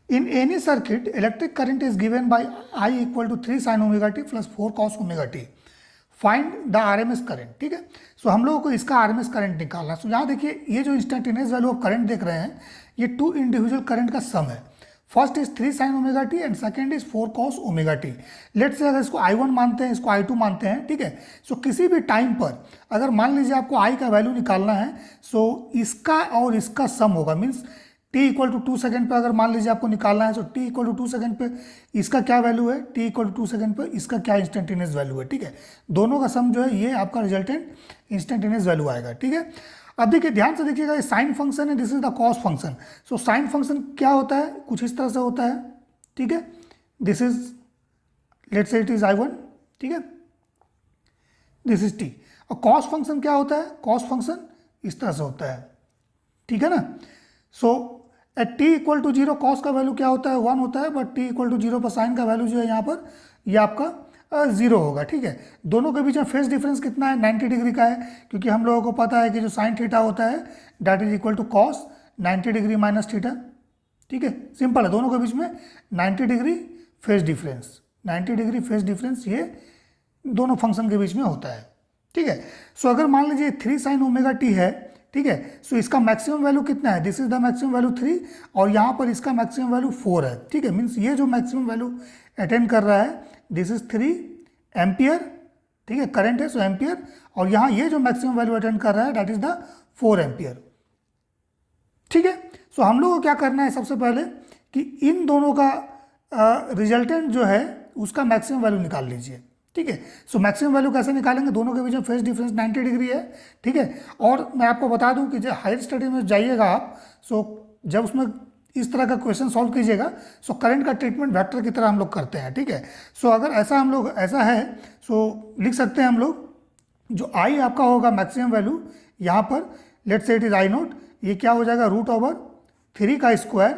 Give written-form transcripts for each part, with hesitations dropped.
In any circuit, electric current is given by I equal to 3 sin omega t plus 4 cos omega t. Find the RMS current, ठीक है। सो हम लोगों को इसका RMS current निकालना है। सो यहाँ देखिए ये जो इंस्टेंटेनियस वैल्यू ऑफ करंट देख रहे हैं, ये टू इंडिविजुअल करंट का सम है। First is 3 sin omega T and second is 4 cos omega T. Let's say अगर इसको I1 मानते हैं, इसको I2 मानते हैं, ठीक है। सो किसी भी टाइम पर अगर मान लीजिए आपको I का वैल्यू निकालना है, सो इसका और इसका सम होगा, means t equal to 2 second पे अगर मान लीजिए आपको निकालना है, तो t इक्वल टू 2 सेकेंड पे इसका क्या वैल्यू है, t इक्वल टू 2 सेकेंड पे इसका क्या इंस्टेंटेनियस वैल्यू है, ठीक है। दोनों का सम जो है ये आपका रिजल्टेंट इंस्टेंटेनियस वैल्यू आएगा, ठीक है। अब देखिए ध्यान से देखिएगा, ये साइन फंक्शन है, this is the cos function. So sine function क्या होता है, कुछ इस तरह से होता है, ठीक है। This is let's say it is I1, ठीक है, दिस इज t। और कॉस फंक्शन क्या होता है, कॉस फंक्शन इस तरह से होता है, ठीक है ना। So at t equal to 0 cos का वैल्यू क्या होता है, 1 होता है, बट t इक्वल टू 0 पर साइन का वैल्यू जो है यहाँ पर ये आपका 0 होगा, ठीक है। दोनों के बीच में फेस डिफरेंस कितना है, 90 डिग्री का है, क्योंकि हम लोगों को पता है कि जो साइन थीटा होता है that is equal to cos 90 degree minus theta, ठीक है। सिंपल है, दोनों के बीच में 90 degree phase difference, 90 degree phase difference ये दोनों फंक्शन के बीच में होता है, ठीक है। सो अगर मान लीजिए 3 sin ओमेगा टी है, ठीक है। सो इसका मैक्सिमम वैल्यू कितना है, this is the maximum value 3 और यहाँ पर इसका मैक्सिमम वैल्यू 4 है, ठीक है। मीन्स ये जो मैक्सिमम वैल्यू अटेंड कर रहा है दिस इज 3 एम्पियर, ठीक है, करंट है, सो एम्पियर। और यहाँ ये जो मैक्सिमम वैल्यू अटेंड कर रहा है दैट इज द 4 एम्पियर, ठीक है। सो हम लोग को क्या करना है, सबसे पहले कि इन दोनों का रिजल्टेंट जो है उसका मैक्सिमम वैल्यू निकाल लीजिए, ठीक है। सो मैक्सिमम वैल्यू कैसे निकालेंगे, दोनों के बीच में फेस डिफरेंस 90 डिग्री है, ठीक है। और मैं आपको बता दूं कि जब हायर स्टडी में जाइएगा आप, सो जब उसमें इस तरह का क्वेश्चन सॉल्व कीजिएगा, सो करंट का ट्रीटमेंट वेक्टर की तरह हम लोग करते हैं, ठीक है। सो अगर ऐसा हम लोग ऐसा है, सो लिख सकते हैं हम लोग, जो I आपका होगा मैक्सिमम वैल्यू यहाँ पर, let's say it is I0, ये क्या हो जाएगा, √3 का स्क्वायर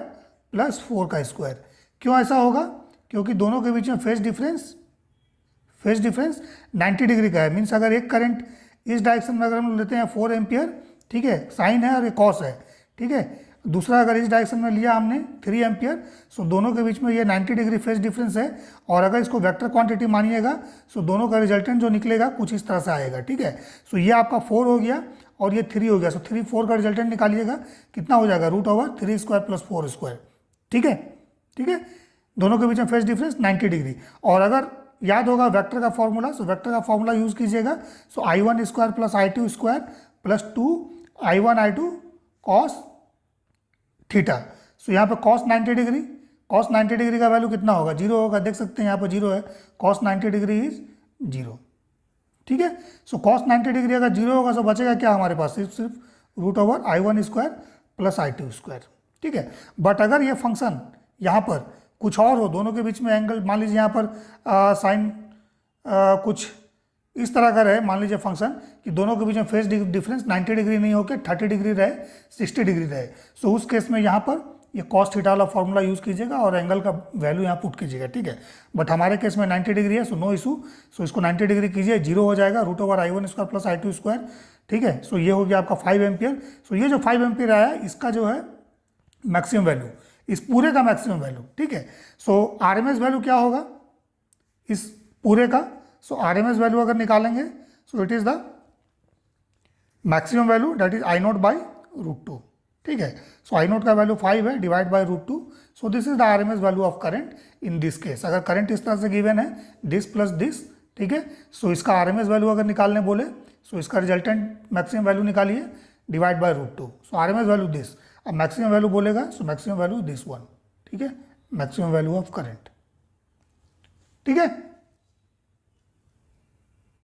प्लस 4 का स्क्वायर। क्यों ऐसा होगा, क्योंकि दोनों के बीच में फेस डिफरेंस 90 डिग्री का है। मीन्स अगर एक करंट इस डायरेक्शन में अगर हम लेते हैं 4 एम्पियर, ठीक है, साइन है और ये कॉस है, ठीक है। दूसरा अगर इस डायरेक्शन में लिया हमने 3 एम्पियर, सो दोनों के बीच में ये 90 डिग्री फेस डिफरेंस है। और अगर इसको वेक्टर क्वांटिटी मानिएगा, सो दोनों का रिजल्टेंट जो निकलेगा कुछ इस तरह से आएगा, ठीक है। सो ये आपका 4 हो गया और ये 3 हो गया। सो 3 4 का रिजल्टेंट निकालिएगा, कितना हो जाएगा, √3 स्क्वायर प्लस 4 स्क्वायर, ठीक है, ठीक है। दोनों के बीच में फेस डिफरेंस 90 डिग्री। और अगर याद होगा वेक्टर का फॉर्मूला, सो वेक्टर का फॉर्मूला यूज कीजिएगा। So I1 square plus I2 square plus 2 I1 I2 cos theta. So यहाँ पे कॉस 90 डिग्री, कॉस 90 डिग्री का वैल्यू कितना होगा, 0 होगा, देख सकते हैं यहाँ पर 0 है, कॉस 90 डिग्री इज 0, ठीक है। सो कॉस 90 डिग्री अगर 0 होगा तो बचेगा क्या हमारे पास, सिर्फ √I1 square plus I2 square, ठीक है। बट अगर ये फंक्शन यहाँ पर कुछ और हो, दोनों के बीच में एंगल मान लीजिए यहाँ पर साइन कुछ इस तरह का रहे, मान लीजिए फंक्शन कि दोनों के बीच में फेस डिफरेंस 90 डिग्री नहीं होकर 30 डिग्री रहे, 60 डिग्री रहे, सो उस केस में यहाँ पर ये कॉस थीटा वाला फॉर्मूला यूज़ कीजिएगा और एंगल का वैल्यू यहाँ पुट कीजिएगा, ठीक है। बट हमारे केस में 90 डिग्री है, सो नो इशू। सो इसको 90 डिग्री कीजिए, 0 हो जाएगा, √I1 square plus I2 square, ठीक है। सो ये हो गया आपका 5 एम्पियर। सो ये जो 5 एम्पियर आया इसका जो है मैक्सिमम वैल्यू, इस पूरे का मैक्सिमम वैल्यू, ठीक है। सो RMS वैल्यू क्या होगा इस पूरे का, सो RMS वैल्यू अगर निकालेंगे, so it is the maximum value that is I0 by √2, ठीक है। सो I0 का वैल्यू 5 है, divide by √2। So this is the RMS value of current in this case. अगर करंट इस तरह से गिवन है, दिस प्लस दिस, ठीक है। सो इसका RMS वैल्यू अगर निकालने बोले, सो इसका रिजल्टेंट मैक्सिमम वैल्यू निकालिए, divide by √2। So RMS value this, अब मैक्सिमम वैल्यू बोलेगा, so maximum value this one, ठीक है, मैक्सिमम वैल्यू ऑफ करंट, ठीक है।